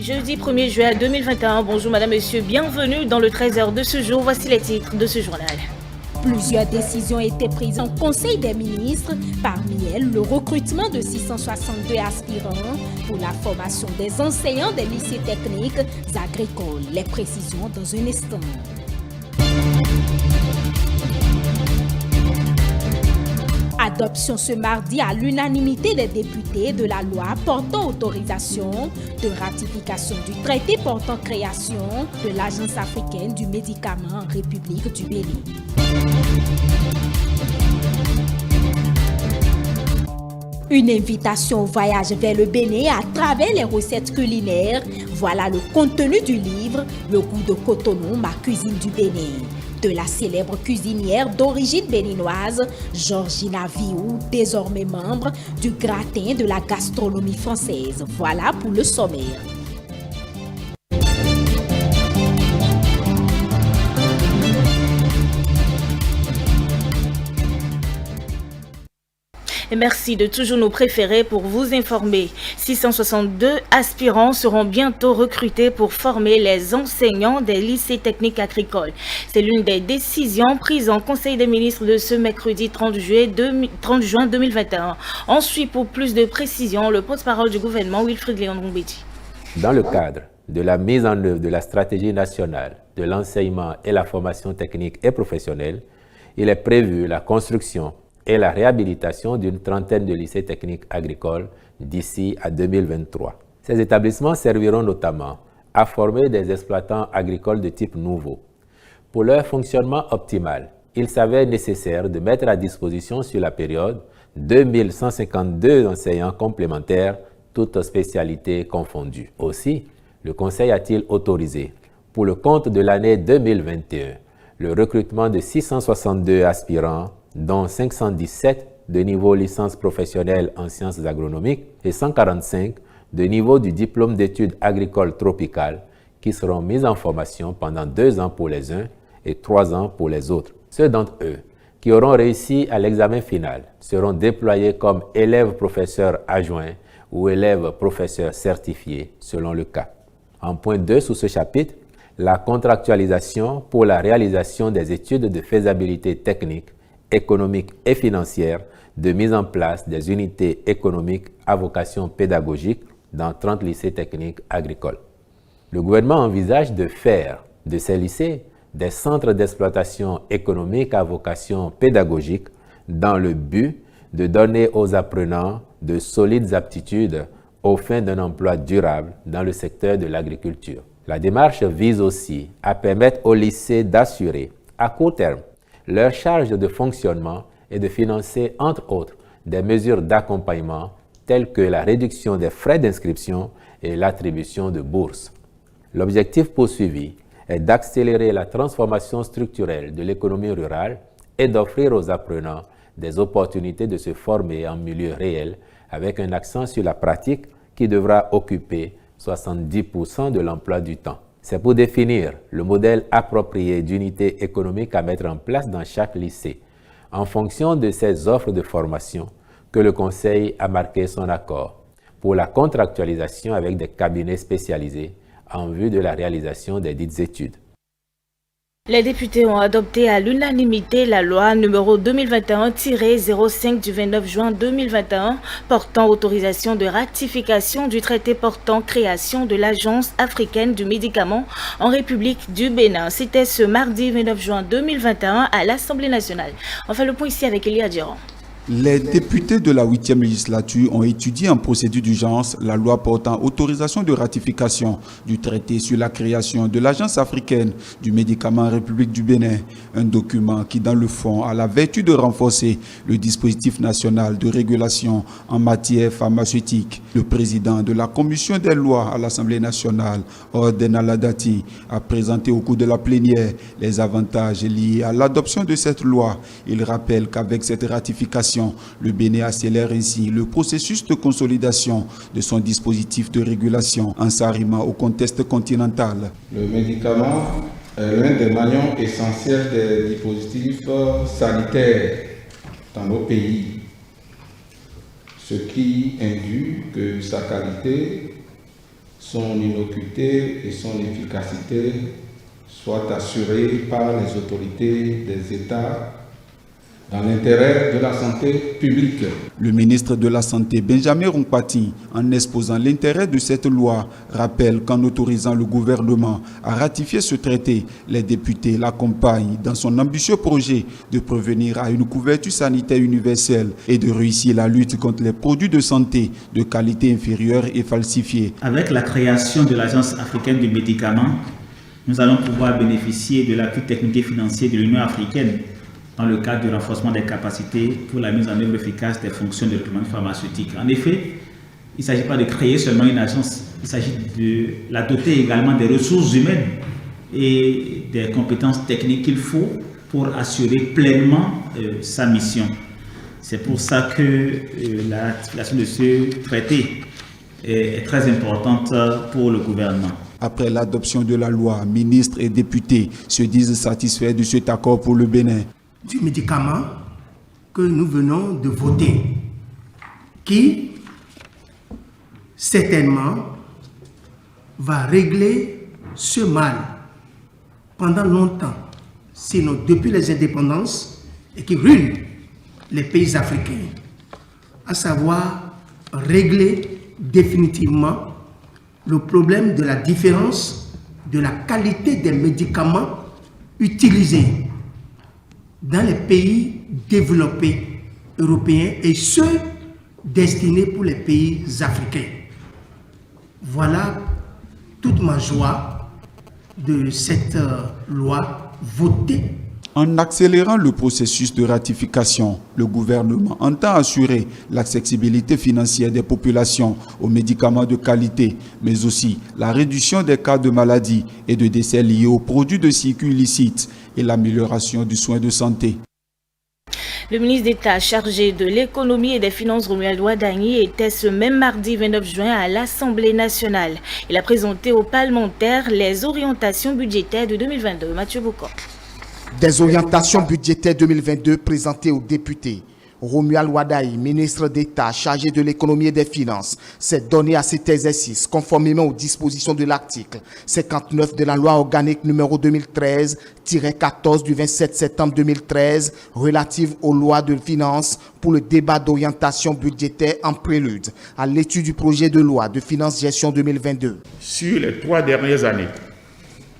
Jeudi 1er juin 2021. Bonjour madame, monsieur, bienvenue dans le 13h de ce jour. Voici les titres de ce journal. Plusieurs décisions étaient prises en Conseil des ministres, parmi elles le recrutement de 662 aspirants pour la formation des enseignants des lycées techniques agricoles. Les précisions dans un instant. Adoption ce mardi à l'unanimité des députés de la loi portant autorisation de ratification du traité portant création de l'Agence africaine du médicament en République du Bénin. Une invitation au voyage vers le Bénin à travers les recettes culinaires. Voilà le contenu du livre « Le goût de Cotonou, ma cuisine du Bénin ». De la célèbre cuisinière d'origine béninoise, Georgina Viou, désormais membre du gratin de la gastronomie française. Voilà pour le sommaire. Et merci de toujours nous préférer pour vous informer. 662 aspirants seront bientôt recrutés pour former les enseignants des lycées techniques agricoles. C'est l'une des décisions prises en Conseil des ministres de ce mercredi 30 juin 2021. Ensuite, pour plus de précisions, le porte-parole du gouvernement, Wilfried Léon Rombéti. Dans le cadre de la mise en œuvre de la stratégie nationale de l'enseignement et la formation technique et professionnelle, il est prévu la construction et la réhabilitation d'une trentaine de lycées techniques agricoles d'ici à 2023. Ces établissements serviront notamment à former des exploitants agricoles de type nouveau. Pour leur fonctionnement optimal, il s'avère nécessaire de mettre à disposition sur la période 2152 enseignants complémentaires, toutes spécialités confondues. Aussi, le Conseil a-t-il autorisé, pour le compte de l'année 2021, le recrutement de 662 aspirants, dont 517 de niveau licence professionnelle en sciences agronomiques et 145 de niveau du diplôme d'études agricoles tropicales qui seront mis en formation pendant 2 ans pour les uns et 3 ans pour les autres. Ceux d'entre eux qui auront réussi à l'examen final seront déployés comme élèves professeurs adjoints ou élèves professeurs certifiés selon le cas. En point 2 sous ce chapitre, la contractualisation pour la réalisation des études de faisabilité technique, économique et financière de mise en place des unités économiques à vocation pédagogique dans 30 lycées techniques agricoles. Le gouvernement envisage de faire de ces lycées des centres d'exploitation économique à vocation pédagogique dans le but de donner aux apprenants de solides aptitudes aux fins d'un emploi durable dans le secteur de l'agriculture. La démarche vise aussi à permettre aux lycées d'assurer à court terme leur charge de fonctionnement est de financer, entre autres, des mesures d'accompagnement telles que la réduction des frais d'inscription et l'attribution de bourses. L'objectif poursuivi est d'accélérer la transformation structurelle de l'économie rurale et d'offrir aux apprenants des opportunités de se former en milieu réel avec un accent sur la pratique qui devra occuper 70% de l'emploi du temps. C'est pour définir le modèle approprié d'unité économique à mettre en place dans chaque lycée, en fonction de ces offres de formation, que le Conseil a marqué son accord pour la contractualisation avec des cabinets spécialisés en vue de la réalisation des dites études. Les députés ont adopté à l'unanimité la loi numéro 2021-05 du 29 juin 2021 portant autorisation de ratification du traité portant création de l'Agence africaine du médicament en République du Bénin. C'était ce mardi 29 juin 2021 à l'Assemblée nationale. On fait le point ici avec Elia Djiran. Les députés de la 8e législature ont étudié en procédure d'urgence la loi portant autorisation de ratification du traité sur la création de l'Agence africaine du médicament en République du Bénin, un document qui, dans le fond, a la vertu de renforcer le dispositif national de régulation en matière pharmaceutique. Le président de la commission des lois à l'Assemblée nationale, Orden Aladati, a présenté au cours de la plénière les avantages liés à l'adoption de cette loi. Il rappelle qu'avec cette ratification, le Bénin accélère ainsi le processus de consolidation de son dispositif de régulation en s'arrimant au contexte continental. Le médicament est l'un des maillons essentiels des dispositifs sanitaires dans nos pays, ce qui induit que sa qualité son innocuité et son efficacité soient assurées par les autorités des États dans l'intérêt de la santé publique. Le ministre de la Santé, Benjamin Rompati, en exposant l'intérêt de cette loi, rappelle qu'en autorisant le gouvernement à ratifier ce traité, les députés l'accompagnent dans son ambitieux projet de prévenir à une couverture sanitaire universelle et de réussir la lutte contre les produits de santé de qualité inférieure et falsifiés. Avec la création de l'Agence africaine du médicament, nous allons pouvoir bénéficier de l'appui technique et financier de l'Union africaine dans le cadre du renforcement des capacités pour la mise en œuvre efficace des fonctions de recrutement pharmaceutique. En effet, il ne s'agit pas de créer seulement une agence, il s'agit de la doter également des ressources humaines et des compétences techniques qu'il faut pour assurer pleinement sa mission. C'est pour ça que la ratification de ce traité est très importante pour le gouvernement. Après l'adoption de la loi, ministres et députés se disent satisfaits de cet accord pour le Bénin. Du médicament que nous venons de voter, qui certainement va régler ce mal pendant longtemps, sinon depuis les indépendances, et qui ruine les pays africains, à savoir régler définitivement le problème de la différence de la qualité des médicaments utilisés dans les pays développés européens et ceux destinés pour les pays africains. Voilà toute ma joie de cette loi votée. En accélérant le processus de ratification, le gouvernement entend assurer l'accessibilité financière des populations aux médicaments de qualité, mais aussi la réduction des cas de maladies et de décès liés aux produits de circuit illicite et l'amélioration du soin de santé. Le ministre d'État chargé de l'économie et des finances, Romuald Wadagni, était ce même mardi 29 juin à l'Assemblée nationale. Il a présenté aux parlementaires les orientations budgétaires de 2022. Mathieu Bocor. Des orientations budgétaires 2022 présentées aux députés. Romuald Wadagni, ministre d'État chargé de l'économie et des finances, s'est donné à cet exercice conformément aux dispositions de l'article 59 de la loi organique numéro 2013-14 du 27 septembre 2013 relative aux lois de finances pour le débat d'orientation budgétaire en prélude à l'étude du projet de loi de finances gestion 2022. Sur les 3 dernières années,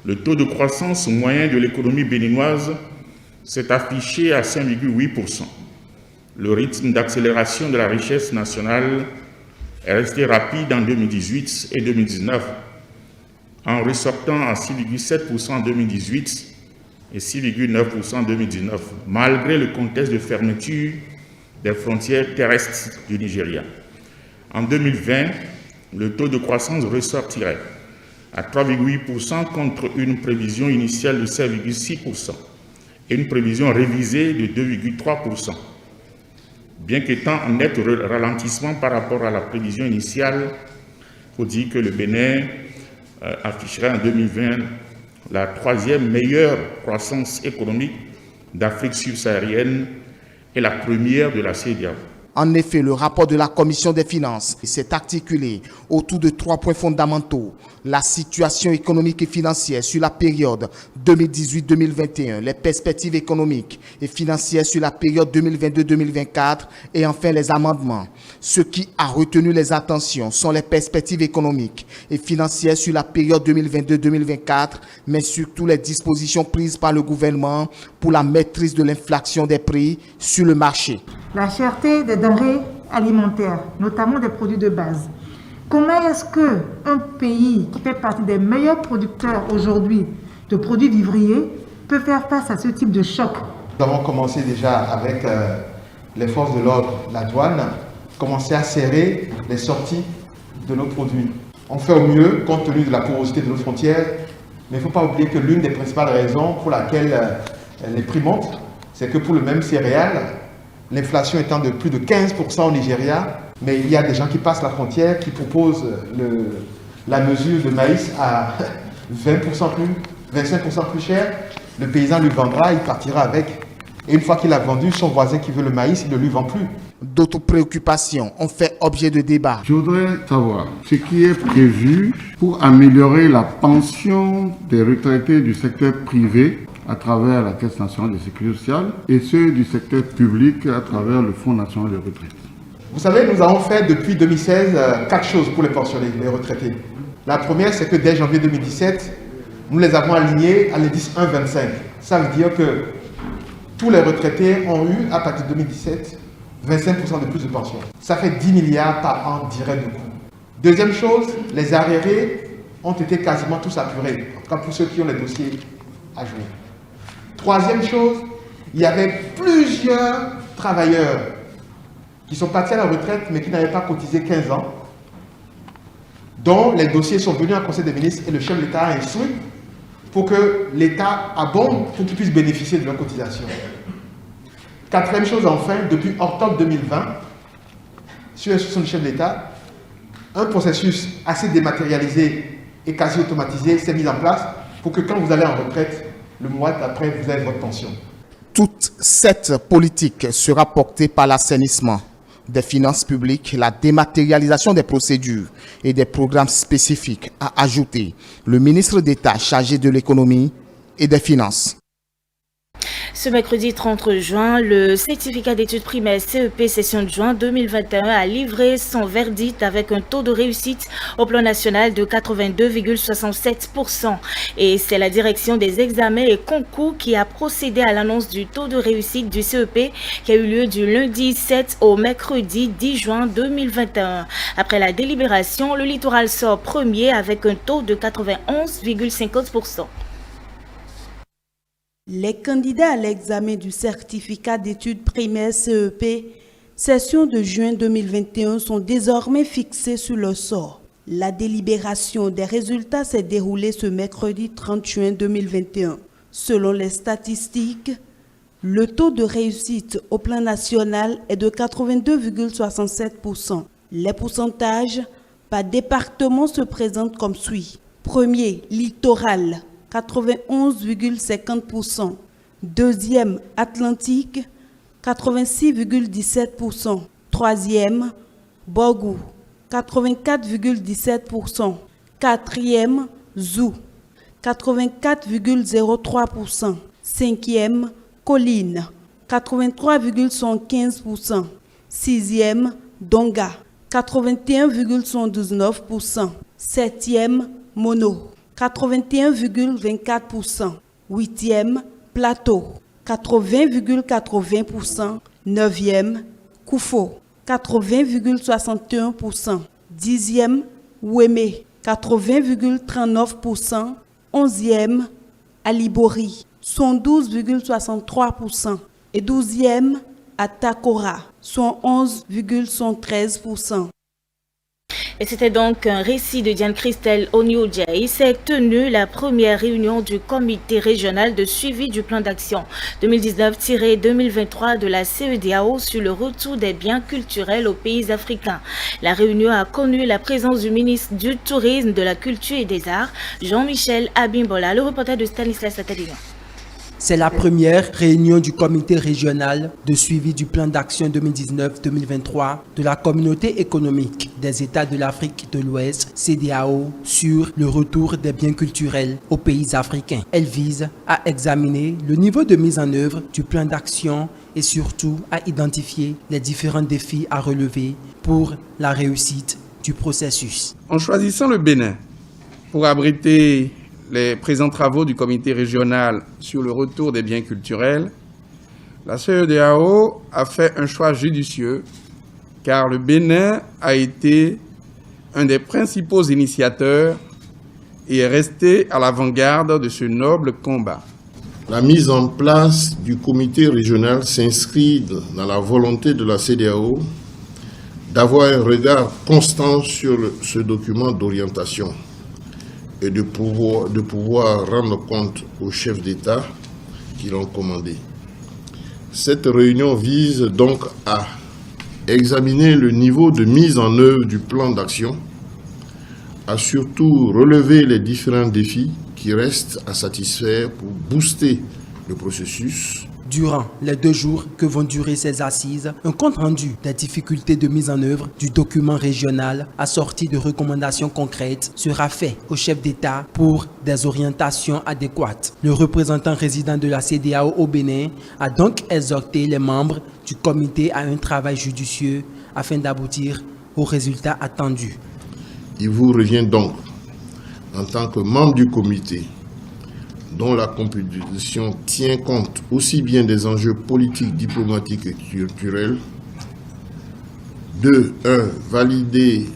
le taux de croissance moyen de l'économie béninoise s'est affiché à 5,8%. Le rythme d'accélération de la richesse nationale est resté rapide en 2018 et 2019, en ressortant à 6,7% en 2018 et 6,9% en 2019, malgré le contexte de fermeture des frontières terrestres du Nigeria. En 2020, le taux de croissance ressortirait à 3,8% contre une prévision initiale de 7,6% et une prévision révisée de 2,3%. Bien qu'étant en net ralentissement par rapport à la prévision initiale, il faut dire que le Bénin afficherait en 2020 la 3e meilleure croissance économique d'Afrique subsaharienne et la première de la CEDEAO. En effet, le rapport de la Commission des finances s'est articulé autour de 3 points fondamentaux. La situation économique et financière sur la période 2018-2021, les perspectives économiques et financières sur la période 2022-2024 et enfin les amendements. Ce qui a retenu les attentions sont les perspectives économiques et financières sur la période 2022-2024, mais surtout les dispositions prises par le gouvernement pour la maîtrise de l'inflation des prix sur le marché. La cherté des denrées alimentaires, notamment des produits de base. Comment est-ce qu'un pays qui fait partie des meilleurs producteurs aujourd'hui de produits vivriers peut faire face à ce type de choc? Nous avons commencé déjà avec les forces de l'ordre, la douane, commencer à serrer les sorties de nos produits. On fait au mieux compte tenu de la porosité de nos frontières, mais il ne faut pas oublier que l'une des principales raisons pour laquelle les prix montent, c'est que pour le même céréal, l'inflation étant de plus de 15% au Nigeria, mais il y a des gens qui passent la frontière, qui proposent la mesure de maïs à 20% plus, 25% plus cher. Le paysan lui vendra, il partira avec Et une fois qu'il a vendu, son voisin qui veut le maïs, il ne lui vend plus. D'autres préoccupations ont fait objet de débat. Je voudrais savoir ce qui est prévu pour améliorer la pension des retraités du secteur privé à travers la Caisse nationale de sécurité sociale et ceux du secteur public à travers le Fonds national de retraite. Vous savez, nous avons fait depuis 2016 4 choses pour les pensionnés, les retraités. La première, c'est que dès janvier 2017, nous les avons alignés à l'indice 1,25. Ça veut dire que tous les retraités ont eu, à partir de 2017, 25% de plus de pension. Ça fait 10 milliards par an direct de coût. Deuxième chose, les arriérés ont été quasiment tous apurés, en tout cas pour ceux qui ont les dossiers à jouer. Troisième chose, il y avait plusieurs travailleurs qui sont partis à la retraite mais qui n'avaient pas cotisé 15 ans, dont les dossiers sont venus en Conseil des ministres et le chef de l'État a instruit pour que l'État abonde pour qu'ils puissent bénéficier de leur cotisation. Quatrième chose enfin, depuis octobre 2020, sur l'instruction du chef de l'État, un processus assez dématérialisé et quasi automatisé s'est mis en place pour que quand vous allez en retraite, le mois d'après, vous avez votre pension. Toute cette politique sera portée par l'assainissement des finances publiques, la dématérialisation des procédures et des programmes spécifiques, a ajouté le ministre d'État chargé de l'économie et des finances. Ce mercredi 30 juin, le certificat d'études primaires CEP session de juin 2021 a livré son verdict avec un taux de réussite au plan national de 82,67%. Et c'est la direction des examens et concours qui a procédé à l'annonce du taux de réussite du CEP qui a eu lieu du lundi 7 au mercredi 10 juin 2021. Après la délibération, le littoral sort premier avec un taux de 91,50%. Les candidats à l'examen du certificat d'études primaires CEP, session de juin 2021, sont désormais fixés sur le sort. La délibération des résultats s'est déroulée ce mercredi 30 juin 2021. Selon les statistiques, le taux de réussite au plan national est de 82,67%. Les pourcentages par département se présentent comme suit. Premier, littoral, 91,50%. Deuxième, Atlantique, 86,17%. Troisième, Borgou, 84,17%. Quatrième, Zou, 84,03%. Cinquième, Colline, 83,15%. Sixième, Donga, 81,19%. Septième, Mono, 81,24%. Huitième, Plateau, 80,80%. Neuvième, Koufo, 80,61%. Dixième, Ouémé, 80,39%. Onzième, Alibori, 112,63%. Et douzième, Atakora, 111,13%. Et c'était donc un récit de Diane Christelle Onyoudja. Il s'est tenu la première réunion du comité régional de suivi du plan d'action 2019-2023 de la CEDEAO sur le retour des biens culturels aux pays africains. La réunion a connu la présence du ministre du Tourisme, de la Culture et des Arts, Jean-Michel Abimbola, le reporter de Stanislas Atalian. C'est la première réunion du comité régional de suivi du plan d'action 2019-2023 de la communauté économique des États de l'Afrique de l'Ouest, CEDEAO, sur le retour des biens culturels aux pays africains. Elle vise à examiner le niveau de mise en œuvre du plan d'action et surtout à identifier les différents défis à relever pour la réussite du processus. En choisissant le Bénin pour abriter les présents travaux du comité régional sur le retour des biens culturels, la CEDEAO a fait un choix judicieux car le Bénin a été un des principaux initiateurs et est resté à l'avant-garde de ce noble combat. La mise en place du comité régional s'inscrit dans la volonté de la CEDEAO d'avoir un regard constant sur ce document d'orientation et de pouvoir rendre compte aux chefs d'État qui l'ont commandé. Cette réunion vise donc à examiner le niveau de mise en œuvre du plan d'action, à surtout relever les différents défis qui restent à satisfaire pour booster le processus, Durant les 2 jours que vont durer ces assises, un compte-rendu des difficultés de mise en œuvre du document régional assorti de recommandations concrètes sera fait au chef d'État pour des orientations adéquates. Le représentant résident de la CEDEAO au Bénin a donc exhorté les membres du comité à un travail judicieux afin d'aboutir aux résultats attendus. Il vous revient donc, en tant que membre du comité, dont la composition tient compte aussi bien des enjeux politiques, diplomatiques et culturels, de 1. Valider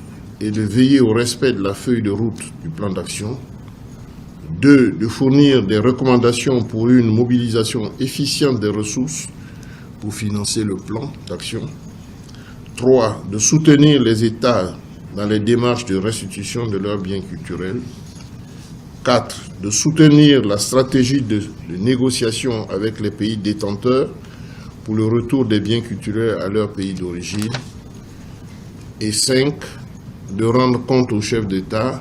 et de veiller au respect de la feuille de route du plan d'action. 2. De fournir des recommandations pour une mobilisation efficiente des ressources pour financer le plan d'action. 3. De soutenir les États dans les démarches de restitution de leurs biens culturels. 4. De soutenir la stratégie de négociation avec les pays détenteurs pour le retour des biens culturels à leur pays d'origine. Et 5. De rendre compte aux chefs d'État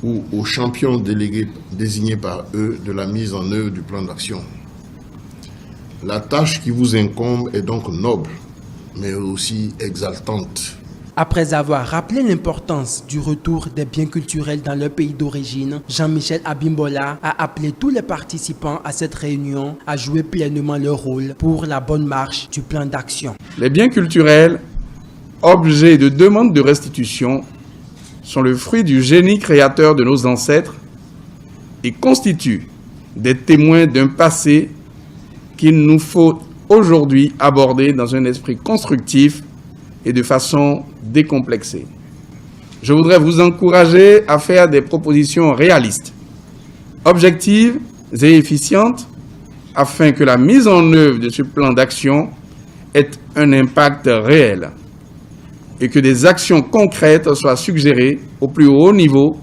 ou aux champions délégués désignés par eux de la mise en œuvre du plan d'action. La tâche qui vous incombe est donc noble, mais aussi exaltante. Après avoir rappelé l'importance du retour des biens culturels dans leur pays d'origine, Jean-Michel Abimbola a appelé tous les participants à cette réunion à jouer pleinement leur rôle pour la bonne marche du plan d'action. Les biens culturels, objets de demande de restitution, sont le fruit du génie créateur de nos ancêtres et constituent des témoins d'un passé qu'il nous faut aujourd'hui aborder dans un esprit constructif et de façon décomplexée. Je voudrais vous encourager à faire des propositions réalistes, objectives et efficientes, afin que la mise en œuvre de ce plan d'action ait un impact réel et que des actions concrètes soient suggérées au plus haut niveau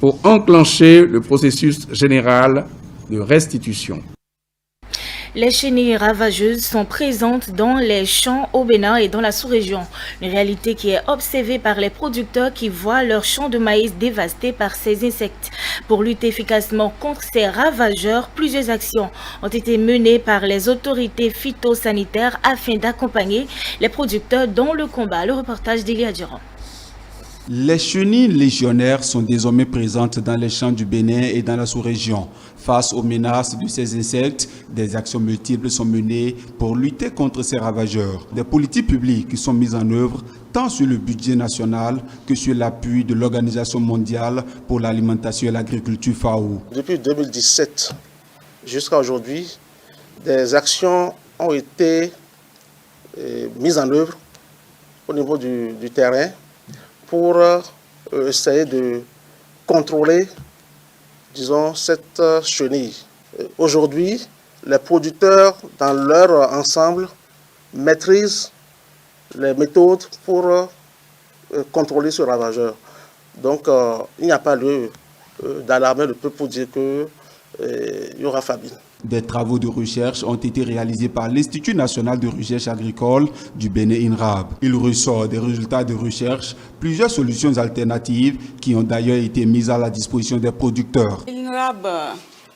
pour enclencher le processus général de restitution. Les chenilles ravageuses sont présentes dans les champs au Bénin et dans la sous-région. Une réalité qui est observée par les producteurs qui voient leurs champs de maïs dévastés par ces insectes. Pour lutter efficacement contre ces ravageurs, plusieurs actions ont été menées par les autorités phytosanitaires afin d'accompagner les producteurs dans le combat. Le reportage d'Elia Durand. Les chenilles légionnaires sont désormais présentes dans les champs du Bénin et dans la sous-région. Face aux menaces de ces insectes, des actions multiples sont menées pour lutter contre ces ravageurs. Des politiques publiques sont mises en œuvre tant sur le budget national que sur l'appui de l'Organisation mondiale pour l'alimentation et l'agriculture FAO. Depuis 2017 jusqu'à aujourd'hui, des actions ont été mises en œuvre au niveau du terrain pour essayer de contrôler, disons, cette chenille. Aujourd'hui, les producteurs, dans leur ensemble, maîtrisent les méthodes pour contrôler ce ravageur. Donc, il n'y a pas lieu d'alarmer le peuple pour dire qu'il y aura famine. Des travaux de recherche ont été réalisés par l'Institut national de recherche agricole du Bénin INRAB. Il ressort des résultats de recherche plusieurs solutions alternatives qui ont d'ailleurs été mises à la disposition des producteurs. L'INRAB,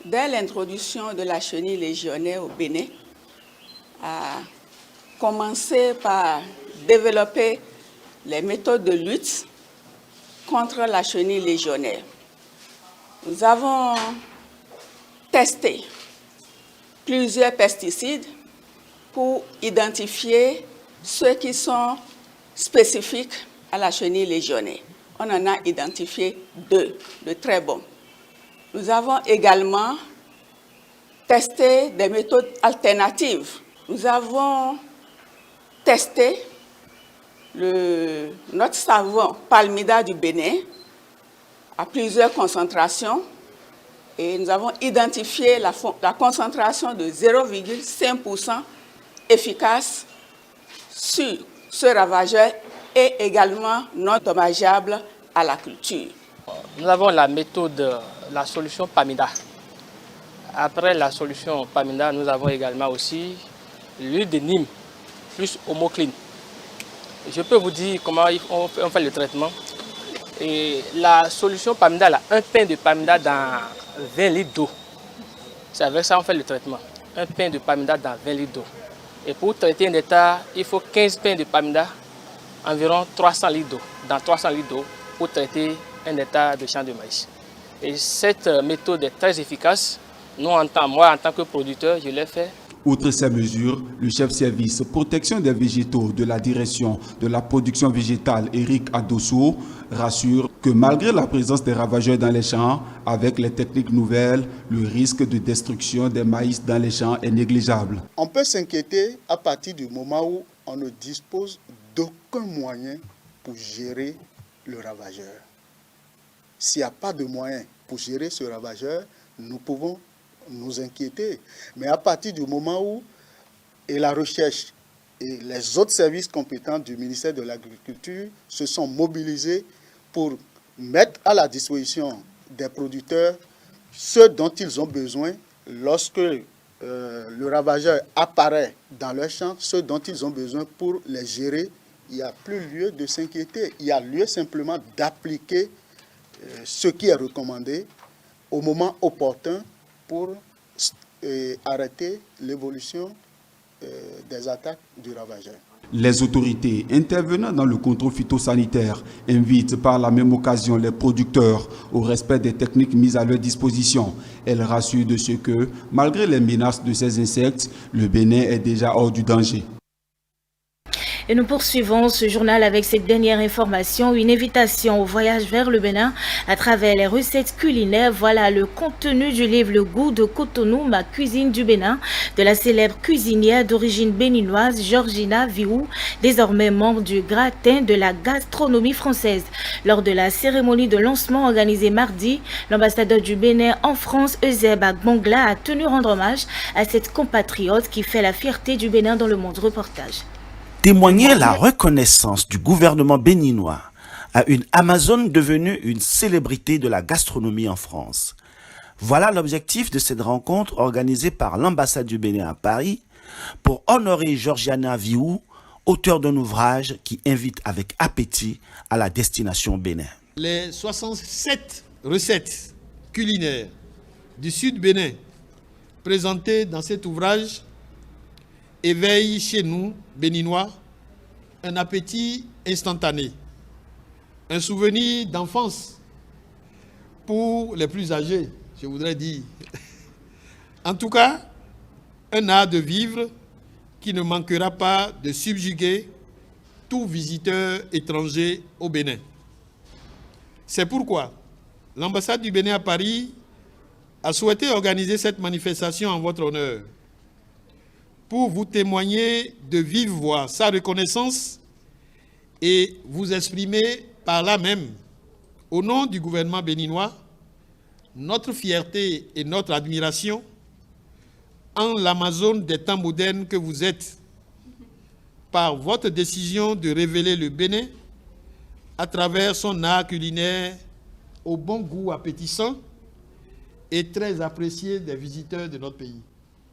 dès l'introduction de la chenille légionnaire au Bénin, a commencé par développer les méthodes de lutte contre la chenille légionnaire. Nous avons testé plusieurs pesticides pour identifier ceux qui sont spécifiques à la chenille légionnaire. On en a identifié 2, de très bons. Nous avons également testé des méthodes alternatives. Nous avons testé notre savon Palmida du Bénin à plusieurs concentrations. Et nous avons identifié la concentration de 0,5% efficace sur ce ravageur et également non dommageable à la culture. Nous avons la méthode, la solution Palmida. Après la solution Palmida, nous avons également aussi l'huile de Nîmes plus homocline. Je peux vous dire comment on fait le traitement. Et la solution Palmida, là, un pain de Palmida dans 20 litres d'eau. C'est avec ça qu'on fait le traitement. un pain de Pamida dans 20 litres d'eau. Et pour traiter un hectare, il faut 15 pains de Pamida, environ 300 litres d'eau, dans 300 litres d'eau pour traiter un hectare de champ de maïs. Et cette méthode est très efficace. Moi, en tant que producteur, je l'ai fait. Outre ces mesures, le chef-service protection des végétaux de la direction de la production végétale, Eric Adosso, rassure que malgré la présence des ravageurs dans les champs, avec les techniques nouvelles, le risque de destruction des maïs dans les champs est négligeable. On peut s'inquiéter à partir du moment où on ne dispose d'aucun moyen pour gérer le ravageur. S'il n'y a pas de moyen pour gérer ce ravageur, nous pouvons nous inquiéter. Mais à partir du moment où la recherche et les autres services compétents du ministère de l'Agriculture se sont mobilisés pour mettre à la disposition des producteurs ce dont ils ont besoin lorsque le ravageur apparaît dans leur champ, ce dont ils ont besoin pour les gérer, il n'y a plus lieu de s'inquiéter. Il y a lieu simplement d'appliquer ce qui est recommandé au moment opportun pour arrêter l'évolution des attaques du ravageur. Les autorités intervenant dans le contrôle phytosanitaire invitent par la même occasion les producteurs au respect des techniques mises à leur disposition. Elles rassurent de ce que, malgré les menaces de ces insectes, le Bénin est déjà hors du danger. Et nous poursuivons ce journal avec cette dernière information, une invitation au voyage vers le Bénin à travers les recettes culinaires. Voilà le contenu du livre Le goût de Cotonou, ma cuisine du Bénin, de la célèbre cuisinière d'origine béninoise Georgina Viou, désormais membre du gratin de la gastronomie française. Lors de la cérémonie de lancement organisée mardi, l'ambassadeur du Bénin en France, Euseb Agbongla, a tenu rendre hommage à cette compatriote qui fait la fierté du Bénin dans le monde. Reportage. Témoigner la reconnaissance du gouvernement béninois à une Amazone devenue une célébrité de la gastronomie en France. Voilà l'objectif de cette rencontre organisée par l'ambassade du Bénin à Paris pour honorer Georgiana Viou, auteur d'un ouvrage qui invite avec appétit à la destination Bénin. Les 67 recettes culinaires du Sud Bénin présentées dans cet ouvrage éveille chez nous, Béninois, un appétit instantané, un souvenir d'enfance pour les plus âgés, je voudrais dire. En tout cas, un art de vivre qui ne manquera pas de subjuguer tout visiteur étranger au Bénin. C'est pourquoi l'ambassade du Bénin à Paris a souhaité organiser cette manifestation en votre honneur, pour vous témoigner de vive voix sa reconnaissance et vous exprimer par là même, au nom du gouvernement béninois, notre fierté et notre admiration en l'Amazone des temps modernes que vous êtes, par votre décision de révéler le Bénin à travers son art culinaire au bon goût appétissant et très apprécié des visiteurs de notre pays.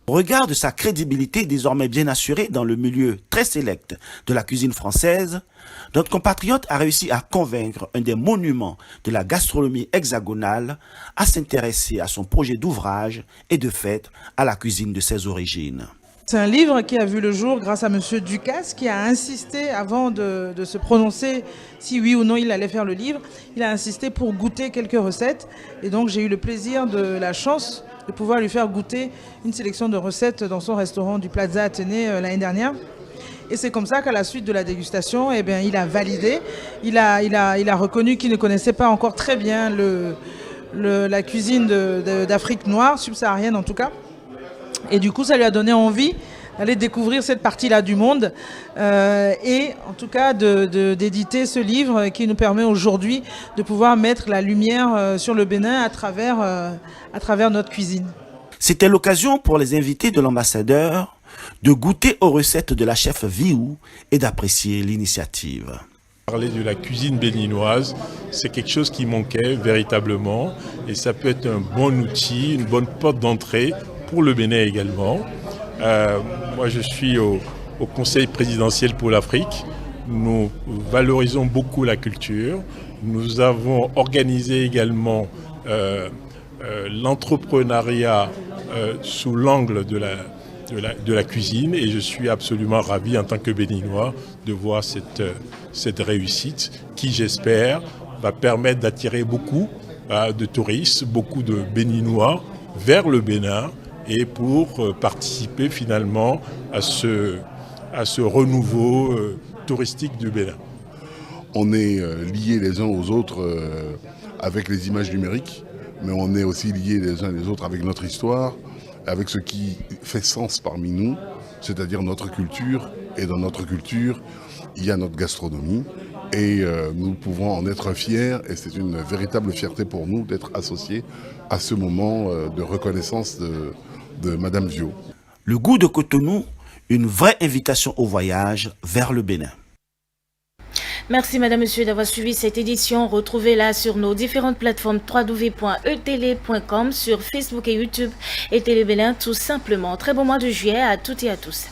Au regard de sa crédibilité désormais bien assurée dans le milieu très sélect de la cuisine française, notre compatriote a réussi à convaincre un des monuments de la gastronomie hexagonale à s'intéresser à son projet d'ouvrage et de fait à la cuisine de ses origines. C'est un livre qui a vu le jour grâce à M. Ducasse qui a insisté avant de se prononcer si oui ou non il allait faire le livre. Il a insisté pour goûter quelques recettes et donc j'ai eu le plaisir la chance de pouvoir lui faire goûter une sélection de recettes dans son restaurant du Plaza Athénée l'année dernière. Et c'est comme ça qu'à la suite de la dégustation, eh bien, il a validé, il a reconnu qu'il ne connaissait pas encore très bien la cuisine d'Afrique noire, subsaharienne en tout cas. Et du coup, ça lui a donné envie d'aller découvrir cette partie-là du monde et en tout cas d'éditer ce livre qui nous permet aujourd'hui de pouvoir mettre la lumière sur le Bénin à travers notre cuisine. C'était l'occasion pour les invités de l'ambassadeur de goûter aux recettes de la chef Viou et d'apprécier l'initiative. Parler de la cuisine béninoise, c'est quelque chose qui manquait véritablement et ça peut être un bon outil, une bonne porte d'entrée pour le Bénin également. Moi, je suis au Conseil présidentiel pour l'Afrique. Nous valorisons beaucoup la culture. Nous avons organisé également l'entrepreneuriat sous l'angle de la cuisine, et je suis absolument ravi en tant que Béninois de voir cette réussite qui, j'espère, va permettre d'attirer beaucoup de touristes, beaucoup de Béninois vers le Bénin, et pour participer finalement à ce renouveau touristique du Bénin. On est liés les uns aux autres avec les images numériques, mais on est aussi liés les uns les autres avec notre histoire, avec ce qui fait sens parmi nous, c'est-à-dire notre culture. Et dans notre culture, il y a notre gastronomie. Et nous pouvons en être fiers, et c'est une véritable fierté pour nous d'être associés à ce moment de reconnaissance de Madame Vio. Le goût de Cotonou, une vraie invitation au voyage vers le Bénin. Merci madame, monsieur d'avoir suivi cette édition. Retrouvez-la sur nos différentes plateformes www.etele.com, sur Facebook et YouTube, et Télé Bénin tout simplement. Très bon mois de juillet à toutes et à tous.